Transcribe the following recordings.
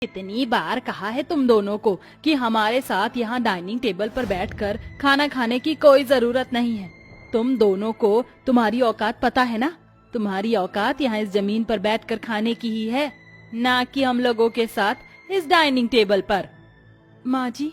कितनी बार कहा है तुम दोनों को कि हमारे साथ यहाँ डाइनिंग टेबल पर बैठकर खाना खाने की कोई जरूरत नहीं है। तुम दोनों को तुम्हारी औकात पता है ना। तुम्हारी औकात यहाँ इस जमीन पर बैठकर खाने की ही है, ना कि हम लोगों के साथ इस डाइनिंग टेबल पर। माँ जी,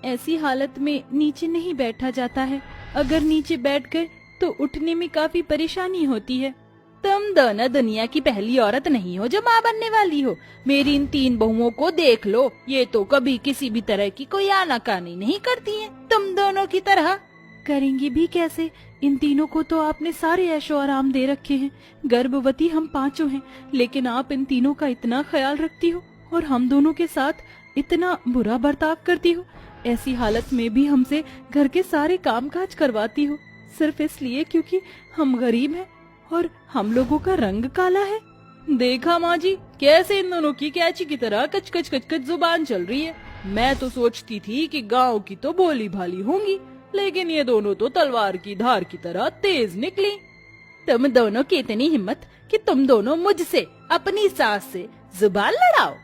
ऐसी हालत में नीचे नहीं बैठा जाता है। अगर नीचे बैठ गए तो उठने में काफी परेशानी होती है। तुम दोनों दुनिया की पहली औरत नहीं हो जो माँ बनने वाली हो। मेरी इन 3 बहुओं को देख लो, ये तो कभी किसी भी तरह की कोई आनाकानी नहीं करती हैं, तुम दोनों की तरह। करेंगी भी कैसे? इन तीनों को तो आपने सारे ऐशो आराम दे रखे हैं। गर्भवती हम 5 हैं, लेकिन आप इन तीनों का इतना ख्याल रखती हो और हम दोनों के साथ इतना बुरा बर्ताव करती हो। ऐसी हालत में भी हमसे घर के सारे कामकाज करवाती हो, सिर्फ इसलिए क्योंकि हम गरीब हैं और हम लोगों का रंग काला है। देखा माँ जी, कैसे इन दोनों की कैची की तरह कच कच कच कच जुबान चल रही है। मैं तो सोचती थी कि गांव की तो भोली भाली होंगी, लेकिन ये दोनों तो तलवार की धार की तरह तेज निकली। तुम दोनों की इतनी हिम्मत कि तुम दोनों मुझसे अपनी सास से जुबान लड़ाओ।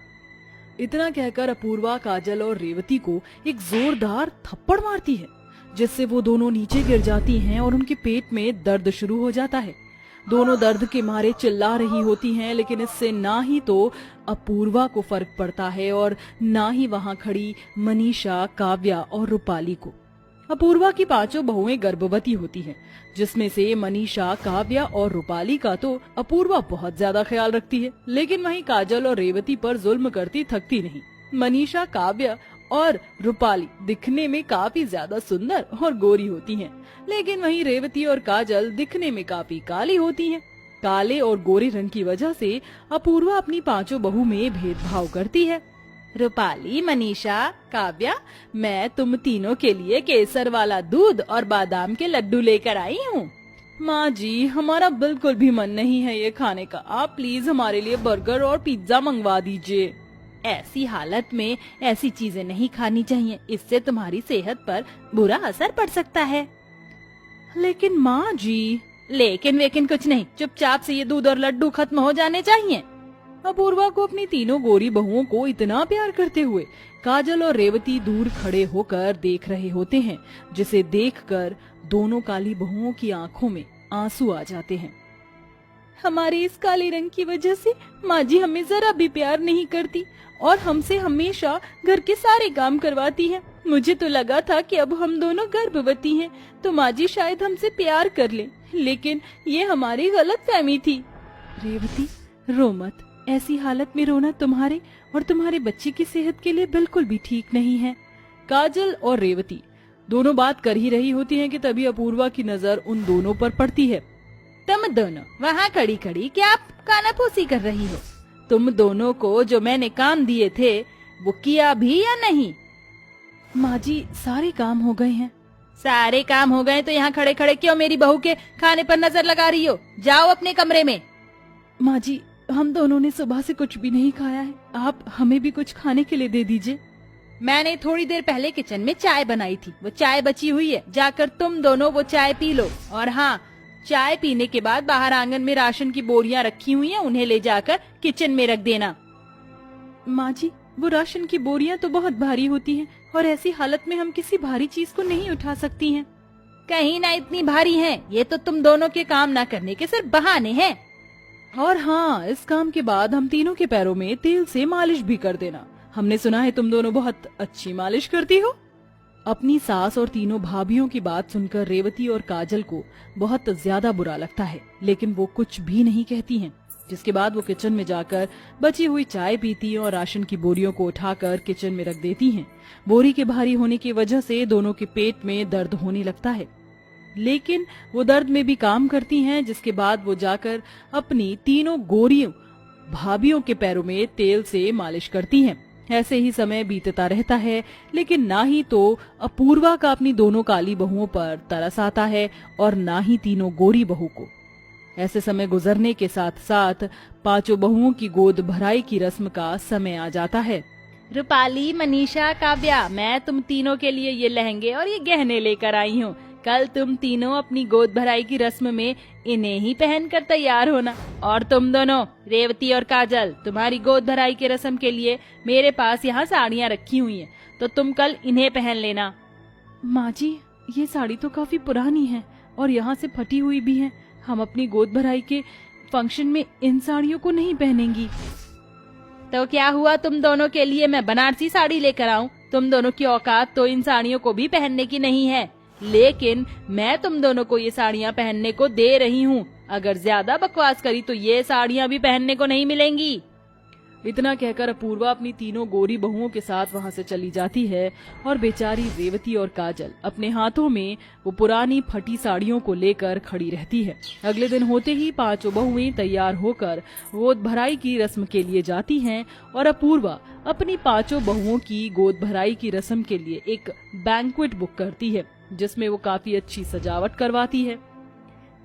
इतना कहकर अपूर्वा काजल और रेवती को एक जोरदार थप्पड़ मारती है, जिससे वो दोनों नीचे गिर जाती हैं और उनके पेट में दर्द शुरू हो जाता है। दोनों दर्द के मारे चिल्ला रही होती हैं, लेकिन इससे ना ही तो अपूर्वा को फर्क पड़ता है और ना ही वहाँ खड़ी मनीषा, काव्या और रूपाली को। अपूर्वा की 5 बहुएं गर्भवती होती हैं, जिसमें से मनीषा, काव्या और रूपाली का तो अपूर्वा बहुत ज्यादा ख्याल रखती है, लेकिन वहीं काजल और रेवती पर जुल्म करती थकती नहीं। मनीषा, काव्या और रूपाली दिखने में काफी ज्यादा सुंदर और गोरी होती हैं, लेकिन वहीं रेवती और काजल दिखने में काफी काली होती हैं। काले और गोरे रंग की वजह से अपूर्वा अपनी 5 बहू में भेदभाव करती है। रूपाली, मनीषा, काव्या, मैं तुम तीनों के लिए केसर वाला दूध और बादाम के लड्डू लेकर आई हूँ। माँ जी, हमारा बिल्कुल भी मन नहीं है ये खाने का। आप प्लीज हमारे लिए बर्गर और पिज्जा मंगवा दीजिए। ऐसी हालत में ऐसी चीजें नहीं खानी चाहिए, इससे तुम्हारी सेहत पर बुरा असर पड़ सकता है। लेकिन माँ जी, लेकिन वेकिन कुछ नहीं, चुपचाप से ये दूध और लड्डू खत्म हो जाने चाहिए। अपूर्वा को अपनी तीनों गोरी बहुओं को इतना प्यार करते हुए काजल और रेवती दूर खड़े होकर देख रहे होते हैं, जिसे देखकर दोनों काली बहुओं की आंखों में आंसू आ जाते हैं। हमारे इस काले रंग की वजह से माँ जी हमें जरा भी प्यार नहीं करती और हमसे हमेशा घर के सारे काम करवाती है। मुझे तो लगा था कि अब हम दोनों गर्भवती हैं तो माँ जी शायद हमसे प्यार कर ले, लेकिन ये हमारी गलतफहमी थी। रेवती, रो मत। ऐसी हालत में रोना तुम्हारे और तुम्हारे बच्चे की सेहत के लिए बिल्कुल भी ठीक नहीं है। काजल और रेवती दोनों बात कर ही रही होती हैं कि तभी अपूर्वा की नजर उन दोनों पर पड़ती है। तुम दोनों वहाँ खड़ी खड़ी क्या कानाफूसी कर रही हो? तुम दोनों को जो मैंने काम दिए थे वो किया भी या नहीं? माँ जी, सारे काम हो गए हैं। सारे काम हो गए तो यहाँ खड़े खड़े क्यों मेरी बहू के खाने पर नजर लगा रही हो? जाओ अपने कमरे में। माँ जी, हम दोनों ने सुबह से कुछ भी नहीं खाया है, आप हमें भी कुछ खाने के लिए दे दीजिए। मैंने थोड़ी देर पहले किचन में चाय बनाई थी, वो चाय बची हुई है, जाकर तुम दोनों वो चाय पी लो। और हाँ, चाय पीने के बाद बाहर आंगन में राशन की बोरियां रखी हुई हैं, उन्हें ले जाकर किचन में रख देना। माँ जी, वो राशन की बोरियां तो बहुत भारी होती हैं और ऐसी हालत में हम किसी भारी चीज को नहीं उठा सकती हैं। कहीं ना इतनी भारी हैं, ये तो तुम दोनों के काम न करने के सिर्फ बहाने हैं। और हाँ, इस काम के बाद हम तीनों के पैरों में तेल से मालिश भी कर देना। हमने सुना है तुम दोनों बहुत अच्छी मालिश करती हो। अपनी सास और तीनों भाभियों की बात सुनकर रेवती और काजल को बहुत ज्यादा बुरा लगता है, लेकिन वो कुछ भी नहीं कहती हैं। जिसके बाद वो किचन में जाकर बची हुई चाय पीती और राशन की बोरियों को उठाकर किचन में रख देती हैं। बोरी के भारी होने की वजह से दोनों के पेट में दर्द होने लगता है, लेकिन वो दर्द में भी काम करती हैं। जिसके बाद वो जाकर अपनी तीनों गोरी भाभियों के पैरों में तेल से मालिश करती हैं। ऐसे ही समय बीतता रहता है, लेकिन ना ही तो अपूर्वा का अपनी दोनों काली बहुओं पर तरस आता है और ना ही तीनों गोरी बहू को। ऐसे समय गुजरने के साथ साथ 5 बहुओं की गोद भराई की रस्म का समय आ जाता है। रूपाली, मनीषा, काव्या, मैं तुम तीनों के लिए ये लहंगे और ये गहने लेकर आई हूँ। कल तुम तीनों अपनी गोद भराई की रस्म में इन्हें ही पहनकर तैयार होना। और तुम दोनों, रेवती और काजल, तुम्हारी गोद भराई की रस्म के लिए मेरे पास यहाँ साड़ियाँ रखी हुई हैं, तो तुम कल इन्हें पहन लेना। माँ जी, ये साड़ी तो काफी पुरानी है और यहाँ से फटी हुई भी है। हम अपनी गोद भराई के फंक्शन में इन साड़ियों को नहीं पहनेंगी। तो क्या हुआ, तुम दोनों के लिए मैं बनारसी साड़ी लेकर आऊं? तुम दोनों की औकात तो इन साड़ियों को भी पहनने की नहीं है, लेकिन मैं तुम दोनों को ये साड़ियाँ पहनने को दे रही हूँ। अगर ज्यादा बकवास करी तो ये साड़ियाँ भी पहनने को नहीं मिलेंगी। इतना कहकर अपूर्वा अपनी तीनों गोरी बहुओं के साथ वहां से चली जाती है और बेचारी रेवती और काजल अपने हाथों में वो पुरानी फटी साड़ियों को लेकर खड़ी रहती है। अगले दिन होते ही पांचों बहुएं तैयार होकर गोद भराई की रस्म के लिए जाती हैं और अपूर्वा अपनी पांचों बहुओं की गोद भराई की रस्म के लिए एक बैंक्वेट बुक करती है, जिसमें वो काफी अच्छी सजावट करवाती है।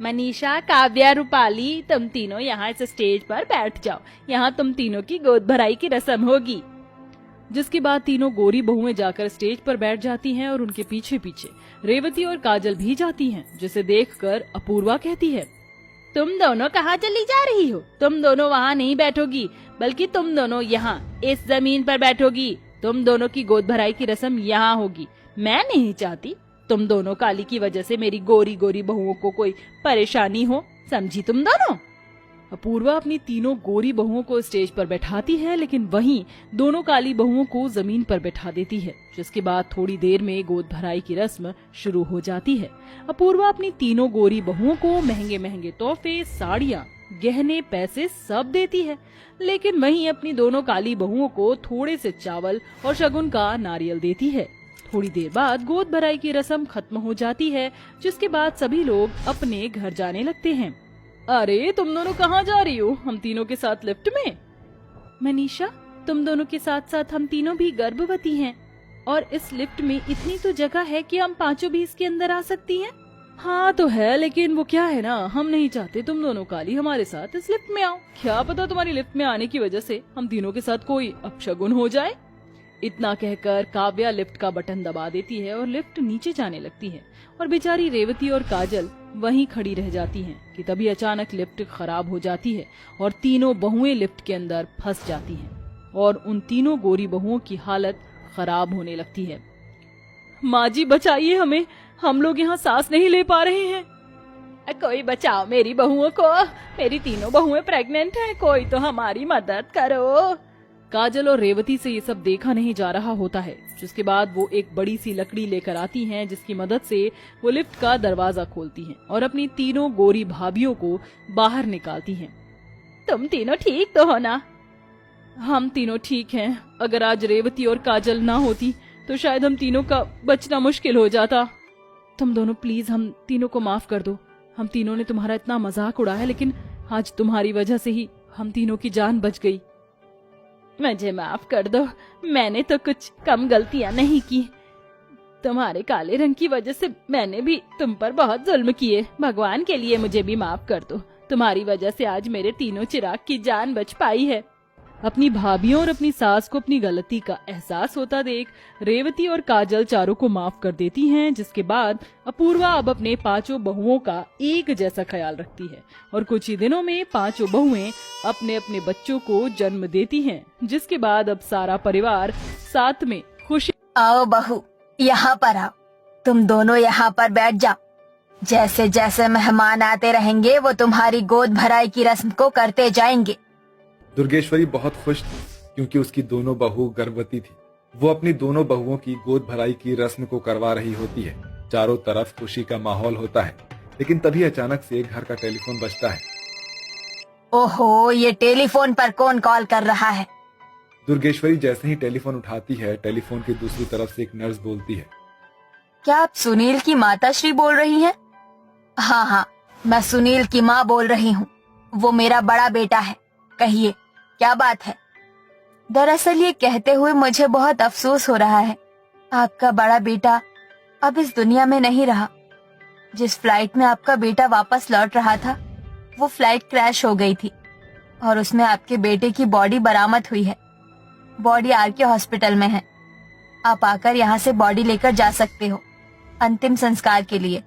मनीषा, काव्या, रूपाली, तुम तीनों यहाँ इस स्टेज पर बैठ जाओ। यहाँ तुम तीनों की गोद भराई की रस्म होगी। जिसके बाद तीनों गोरी बहुएं जाकर स्टेज पर बैठ जाती हैं और उनके पीछे पीछे रेवती और काजल भी जाती हैं, जिसे देखकर अपूर्वा कहती है, तुम दोनों कहाँ चली जा रही हो? तुम दोनों वहाँ नहीं बैठोगी, बल्कि तुम दोनों यहाँ इस जमीन पर बैठोगी। तुम दोनों की गोद भराई की रस्म यहाँ होगी। मैं नहीं चाहती तुम दोनों काली की वजह से मेरी गोरी गोरी बहुओं को कोई परेशानी हो, समझी तुम दोनों? अपूर्वा अपनी तीनों गोरी बहुओं को स्टेज पर बैठाती है, लेकिन वहीं दोनों काली बहुओं को जमीन पर बैठा देती है। जिसके बाद थोड़ी देर में गोद भराई की रस्म शुरू हो जाती है। अपूर्वा अपनी तीनों गोरी बहुओं को महंगे महंगे तोहफे, साड़ियाँ, गहने, पैसे सब देती है, लेकिन वहीं अपनी दोनों काली बहुओं को थोड़े से चावल और शगुन का नारियल देती है। थोड़ी देर बाद गोद भराई की रस्म खत्म हो जाती है, जिसके बाद सभी लोग अपने घर जाने लगते हैं। अरे, तुम दोनों कहाँ जा रही हो? हम तीनों के साथ लिफ्ट में? मनीषा, तुम दोनों के साथ साथ हम तीनों भी गर्भवती हैं और इस लिफ्ट में इतनी तो जगह है कि हम पांचों भी इसके अंदर आ सकती हैं। हाँ तो है, लेकिन वो क्या है ना, हम नहीं चाहते तुम दोनों काली हमारे साथ इस लिफ्ट में आओ। क्या पता तुम्हारी लिफ्ट में आने की वजह से हम तीनों के साथ कोई अपशगुन हो जाए। इतना कहकर काव्या लिफ्ट का बटन दबा देती है और लिफ्ट नीचे जाने लगती है और बेचारी रेवती और काजल वहीं खड़ी रह जाती हैं कि तभी अचानक लिफ्ट खराब हो जाती है और तीनों बहुएं लिफ्ट के अंदर फंस जाती हैं और उन तीनों गोरी बहुओं की हालत खराब होने लगती है। माँ जी, बचाइए हमें, हम लोग यहाँ सांस नहीं ले पा रहे हैं। कोई बचाओ मेरी बहुओं को, मेरी तीनों बहुएं प्रेग्नेंट हैं, कोई तो हमारी मदद करो। काजल और रेवती से ये सब देखा नहीं जा रहा होता है, जिसके बाद वो एक बड़ी सी लकड़ी लेकर आती हैं, जिसकी मदद से वो लिफ्ट का दरवाजा खोलती हैं और अपनी तीनों गोरी भाभियों को बाहर निकालती हैं। तुम तीनों ठीक तो हो ना? हम तीनों ठीक हैं। अगर आज रेवती और काजल ना होती तो शायद हम तीनों का बचना मुश्किल हो जाता। तुम दोनों प्लीज हम तीनों को माफ कर दो। हम तीनों ने तुम्हारा इतना मजाक उड़ाया, लेकिन आज तुम्हारी वजह से ही हम तीनों की जान बच गई। मुझे माफ कर दो, मैंने तो कुछ कम गलतियां नहीं की। तुम्हारे काले रंग की वजह से मैंने भी तुम पर बहुत जुल्म किए। भगवान के लिए मुझे भी माफ कर दो। तुम्हारी वजह से आज मेरे तीनों चिराग की जान बच पाई है। अपनी भाभियों और अपनी सास को अपनी गलती का एहसास होता देख रेवती और काजल चारों को माफ कर देती हैं, जिसके बाद अपूर्वा अब अपने पांचों बहुओं का एक जैसा ख्याल रखती है और कुछ ही दिनों में पांचों बहुएं अपने अपने बच्चों को जन्म देती हैं, जिसके बाद अब सारा परिवार साथ में खुशी। आओ बहू, यहाँ पर आओ, तुम दोनों यहाँ पर बैठ जाओ। जैसे जैसे मेहमान आते रहेंगे वो तुम्हारी गोद भराई की रस्म को करते जाएंगे। दुर्गेश्वरी बहुत खुश थी क्योंकि उसकी दोनों बहू गर्भवती थी। वो अपनी दोनों बहुओं की गोद भराई की रस्म को करवा रही होती है। चारों तरफ खुशी का माहौल होता है, लेकिन तभी अचानक से घर का टेलीफोन बजता है। ओहो, ये टेलीफोन पर कौन कॉल कर रहा है? दुर्गेश्वरी जैसे ही टेलीफोन उठाती है, टेलीफोन की दूसरी तरफ से एक नर्स बोलती है, क्या आप सुनील की माता श्री बोल रही हैं? हाँ हाँ, मैं सुनील की माँ बोल रही हूँ। वो मेरा बड़ा बेटा है। कहिए, क्या बात है? दरअसल ये कहते हुए मुझे बहुत अफसोस हो रहा है। आपका बड़ा बेटा अब इस दुनिया में नहीं रहा। जिस फ्लाइट में आपका बेटा वापस लौट रहा था, वो फ्लाइट क्रैश हो गई थी और उसमें आपके बेटे की बॉडी बरामद हुई है। बॉडी आरके हॉस्पिटल में है। आप आकर यहाँ से बॉडी लेकर जा सकते हो अंतिम संस्कार के लिए।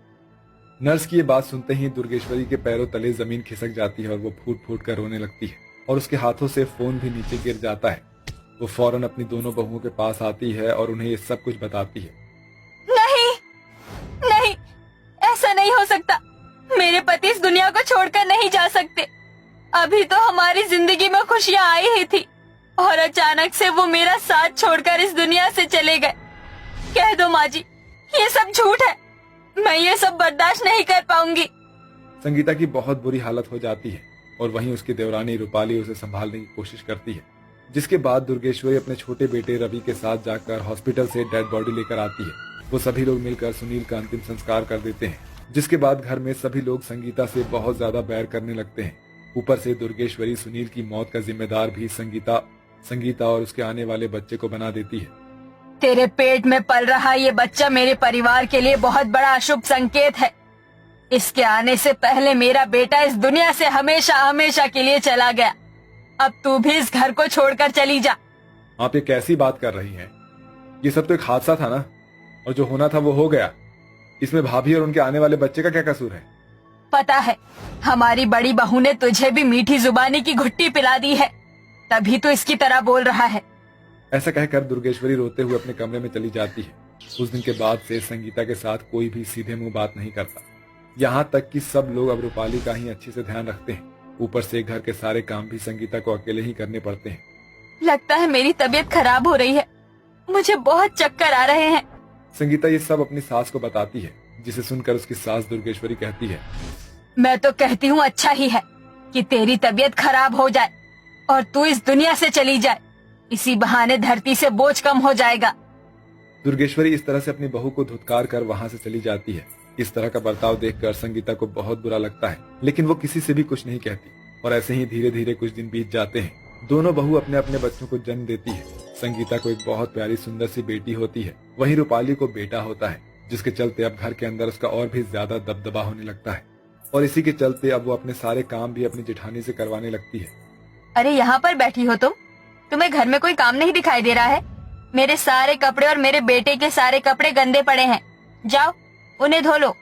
नर्स की ये बात सुनते ही दुर्गेश्वरी के पैरों तले जमीन खिसक जाती है और वो फूट फूट कर रोने लगती है और उसके हाथों से फोन भी नीचे गिर जाता है। वो फौरन अपनी दोनों बहुओं के पास आती है और उन्हें ये सब कुछ बताती है। नहीं, नहीं, ऐसा नहीं हो सकता। मेरे पति इस दुनिया को छोड़कर नहीं जा सकते। अभी तो हमारी जिंदगी में खुशियां आई ही थी और अचानक से वो मेरा साथ छोड़कर इस दुनिया से चले गए। कह दो माँ जी, ये सब झूठ है। मैं ये सब बर्दाश्त नहीं कर पाऊंगी। संगीता की बहुत बुरी हालत हो जाती है और वहीं उसकी देवरानी रूपाली उसे संभालने की कोशिश करती है, जिसके बाद दुर्गेश्वरी अपने छोटे बेटे रवि के साथ जाकर हॉस्पिटल से डेड बॉडी लेकर आती है। वो सभी लोग मिलकर सुनील का अंतिम संस्कार कर देते हैं, जिसके बाद घर में सभी लोग संगीता से बहुत ज्यादा बैर करने लगते हैं। ऊपर से दुर्गेश्वरी सुनील की मौत का जिम्मेदार भी संगीता और उसके आने वाले बच्चे को बना देती है। तेरे पेट में पल रहा ये बच्चा मेरे परिवार के लिए बहुत बड़ा अशुभ संकेत है। इसके आने से पहले मेरा बेटा इस दुनिया से हमेशा हमेशा के लिए चला गया। अब तू भी इस घर को छोड़कर चली जा। आप ये कैसी बात कर रही हैं? ये सब तो एक हादसा था ना, और जो होना था वो हो गया। इसमें भाभी और उनके आने वाले बच्चे का क्या कसूर है? पता है, हमारी बड़ी बहू ने तुझे भी मीठी जुबानी की घुट्टी पिला दी है, तभी तो इसकी तरह बोल रहा है। ऐसा कहकर दुर्गेश्वरी रोते हुए अपने कमरे में चली जाती है। उस दिन के बाद से संगीता के साथ कोई भी सीधे मुंह बात नहीं करता। यहाँ तक कि सब लोग अब रूपाली का ही अच्छे से ध्यान रखते हैं। ऊपर से घर के सारे काम भी संगीता को अकेले ही करने पड़ते हैं। लगता है मेरी तबीयत खराब हो रही है, मुझे बहुत चक्कर आ रहे हैं। संगीता ये सब अपनी सास को बताती है, जिसे सुनकर उसकी सास दुर्गेश्वरी कहती है, मैं तो कहती हूँ अच्छा ही है कि तेरी तबीयत खराब हो जाए और तू इस दुनिया से चली जाए। इसी बहाने धरती से बोझ कम हो जाएगा। दुर्गेश्वरी इस तरह से अपनी बहू को धुतकार कर वहाँ से चली जाती है। इस तरह का बर्ताव देखकर संगीता को बहुत बुरा लगता है, लेकिन वो किसी से भी कुछ नहीं कहती। और ऐसे ही धीरे धीरे कुछ दिन बीत जाते हैं। दोनों बहू अपने अपने बच्चों को जन्म देती है। संगीता को एक बहुत प्यारी सुंदर सी बेटी होती है, वहीं रूपाली को बेटा होता है, जिसके चलते अब घर के अंदर उसका और भी ज्यादा दबदबा होने लगता है। और इसी के चलते अब वो अपने सारे काम भी अपनी जेठानी से करवाने लगती है। अरे यहाँ पर बैठी हो तुम, तुम्हें घर में कोई काम नहीं दिखाई दे रहा है? मेरे सारे कपड़े और मेरे बेटे के सारे कपड़े गंदे पड़े हैं, जाओ उन्हें धो लो।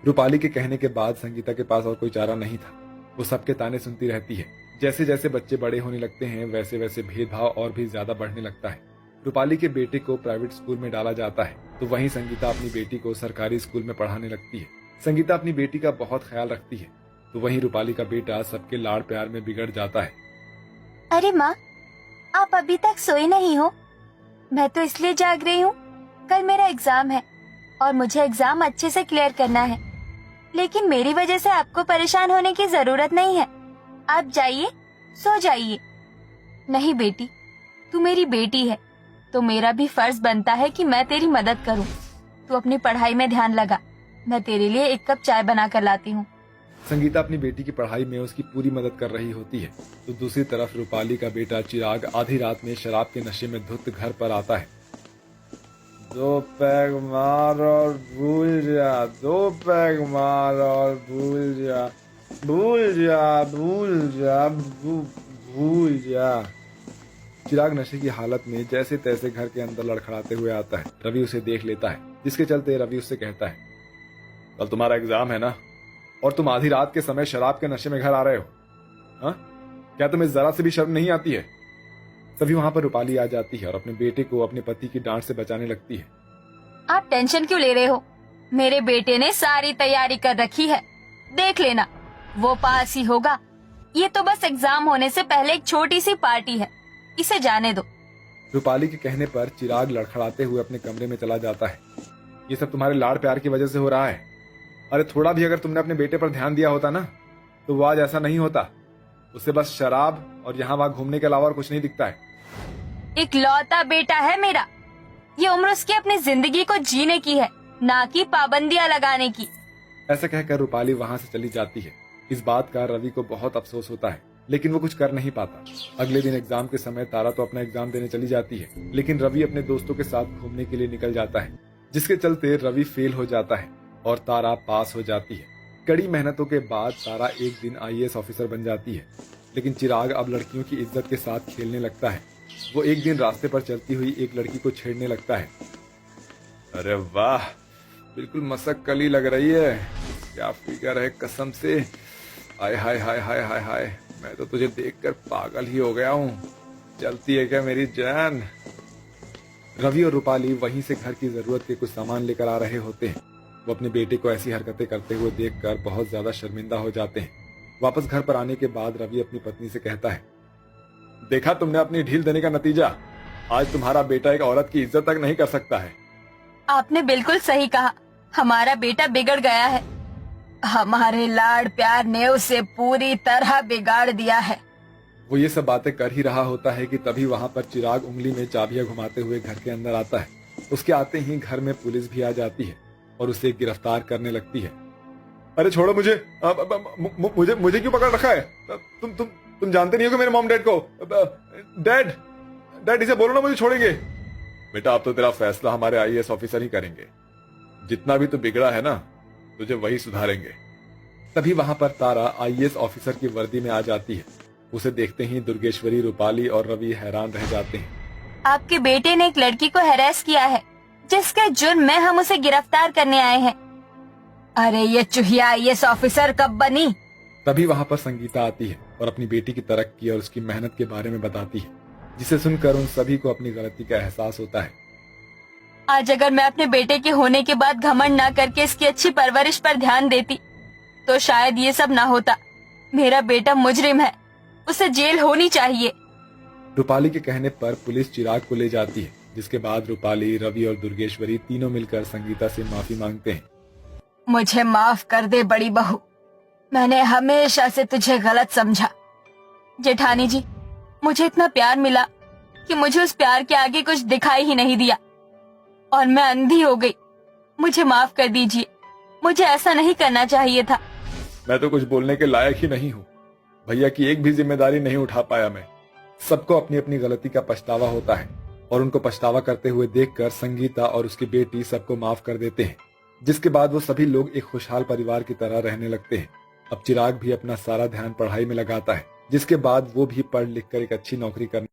रूपाली के कहने के बाद संगीता के पास और कोई चारा नहीं था। वो सबके ताने सुनती रहती है। जैसे जैसे बच्चे बड़े होने लगते हैं वैसे वैसे भेदभाव और भी ज्यादा बढ़ने लगता है। रूपाली के बेटे को प्राइवेट स्कूल में डाला जाता है, तो वहीं संगीता अपनी बेटी को सरकारी स्कूल में पढ़ाने लगती है। संगीता अपनी बेटी का बहुत ख्याल रखती है, तो वहीं रूपाली का बेटा सबके लाड़ प्यार में बिगड़ जाता है। अरे माँ, आप अभी तक सोई नहीं हो? मैं तो इसलिए जाग रही हूँ, कल मेरा एग्जाम है और मुझे एग्जाम अच्छे से क्लियर करना है। लेकिन मेरी वजह से आपको परेशान होने की जरूरत नहीं है। आप जाइए, सो जाइए। नहीं बेटी, तू मेरी बेटी है, तो मेरा भी फर्ज बनता है कि मैं तेरी मदद करूं। तू अपनी पढ़ाई में ध्यान लगा, मैं तेरे लिए एक कप चाय बना कर लाती हूँ। संगीता अपनी बेटी की पढ़ाई में उसकी पूरी मदद कर रही होती है, तो दूसरी तरफ रूपाली का बेटा चिराग आधी रात में शराब के नशे में धुत घर पर आता है। 2 पैग मार और भूल जा, 2 पैग मार और भूल जा, भूल जा, भूल जा, भूल जा। चिराग नशे की हालत में जैसे तैसे घर के अंदर लड़खड़ाते हुए आता है। रवि उसे देख लेता है, जिसके चलते रवि उससे कहता है, कल तुम्हारा एग्जाम है ना, और तुम आधी रात के समय शराब के नशे में घर आ रहे हो? हाँ, क्या तुम्हें जरा से भी शर्म नहीं आती है? तभी वहां पर रूपाली आ जाती है और अपने बेटे को अपने पति की डांट से बचाने लगती है। आप टेंशन क्यों ले रहे हो? मेरे बेटे ने सारी तैयारी कर रखी है, देख लेना वो पास ही होगा। ये तो बस एग्जाम होने से पहले एक छोटी सी पार्टी है, इसे जाने दो। रूपाली के कहने पर चिराग लड़खड़ाते हुए अपने कमरे में चला जाता है। ये सब तुम्हारे लाड़ प्यार की वजह से हो रहा है। अरे थोड़ा भी अगर तुमने अपने बेटे पर ध्यान दिया होता ना, तो वो आज ऐसा नहीं होता। उसे बस शराब और यहाँ वहाँ घूमने के अलावा और कुछ नहीं दिखता है। एक लौता बेटा है मेरा, ये उम्र उसकी अपनी जिंदगी को जीने की है, ना कि पाबंदियां लगाने की। ऐसा कहकर रूपाली वहाँ से चली जाती है। इस बात का रवि को बहुत अफसोस होता है, लेकिन वो कुछ कर नहीं पाता। अगले दिन एग्जाम के समय तारा तो अपना एग्जाम देने चली जाती है, लेकिन रवि अपने दोस्तों के साथ घूमने के लिए निकल जाता है, जिसके चलते रवि फेल हो जाता है और तारा पास हो जाती है। कड़ी मेहनतों के बाद तारा एक दिन IAS ऑफिसर बन जाती है, लेकिन चिराग अब लड़कियों की इज्जत के साथ खेलने लगता है। वो एक दिन रास्ते पर चलती हुई एक लड़की को छेड़ने लगता है। अरे वाह, बिल्कुल मसक कली लग रही है। क्या फिगर है कसम से। हाय हाय हाय हाय हाय हाय, मैं तो तुझे देखकर पागल ही हो गया हूँ। चलती है क्या मेरी जान। रवि और रूपाली वहीं से घर की जरूरत के कुछ सामान लेकर आ रहे होते हैं। वो अपने बेटे को ऐसी हरकतें करते हुए देखकर बहुत ज्यादा शर्मिंदा हो जाते हैं। वापस घर पर आने के बाद रवि अपनी पत्नी से कहता है, देखा तुमने अपनी ढील देने का नतीजा। आज तुम्हारा बेटा एक औरत की इज्जत तक नहीं कर सकता है। आपने बिल्कुल सही कहा, हमारा बेटा बिगड़ गया है। हमारे लाड़ प्यार ने उसे पूरी तरह बिगाड़ दिया है। वो ये सब बातें कर ही रहा होता है कि तभी वहां पर चिराग उंगली में चाबियां घुमाते हुए घर के अंदर आता है। उसके आते ही घर में पुलिस भी आ जाती है और उसे गिरफ्तार करने लगती है। अरे छोड़ो मुझे, मुझे मुझे क्यों पकड़ रखा है? तुम जानते नहीं हो कि मेरे मॉम डैड को। डैड डैड इसे बोलो ना मुझे छोड़ेंगे। बेटा अब तो तेरा फैसला हमारे आईएएस ऑफिसर ही करेंगे। जितना भी तू बिगड़ा है ना, तुझे वही सुधारेंगे। तभी वहां पर तारा आईएएस ऑफिसर की वर्दी में आ जाती है। उसे देखते ही दुर्गेश्वरी, रूपाली और रवि हैरान रह जाते हैं। आपके बेटे ने एक लड़की को हैरेस किया है, जिसके जुर्म में हम उसे गिरफ्तार करने आए हैं। अरे ये चूहिया आईएएस ऑफिसर कब बनी? तभी वहां पर संगीता आती है और अपनी बेटी की तरक्की और उसकी मेहनत के बारे में बताती है, जिसे सुनकर उन सभी को अपनी गलती का एहसास होता है। आज अगर मैं अपने बेटे के होने के बाद घमंड ना करके इसकी अच्छी परवरिश पर ध्यान देती, तो शायद ये सब ना होता। मेरा बेटा मुजरिम है, उसे जेल होनी चाहिए। रूपाली के कहने पर पुलिस चिराग को ले जाती है, जिसके बाद रूपाली, रवि और दुर्गेश्वरी तीनों मिलकर संगीता से माफी मांगते हैं। मुझे माफ कर दे बड़ी बहू, मैंने हमेशा से तुझे गलत समझा। जेठानी जी, मुझे इतना प्यार मिला कि मुझे उस प्यार के आगे कुछ दिखाई ही नहीं दिया और मैं अंधी हो गई। मुझे माफ कर दीजिए, मुझे ऐसा नहीं करना चाहिए था। मैं तो कुछ बोलने के लायक ही नहीं हूँ। भैया की एक भी जिम्मेदारी नहीं उठा पाया मैं। सबको अपनी अपनी गलती का पछतावा होता है और उनको पछतावा करते हुए देखकर संगीता और उसकी बेटी सबको माफ कर देते हैं, जिसके बाद वो सभी लोग एक खुशहाल परिवार की तरह रहने लगते हैं। अब चिराग भी अपना सारा ध्यान पढ़ाई में लगाता है, जिसके बाद वो भी पढ़ लिख कर एक अच्छी नौकरी करने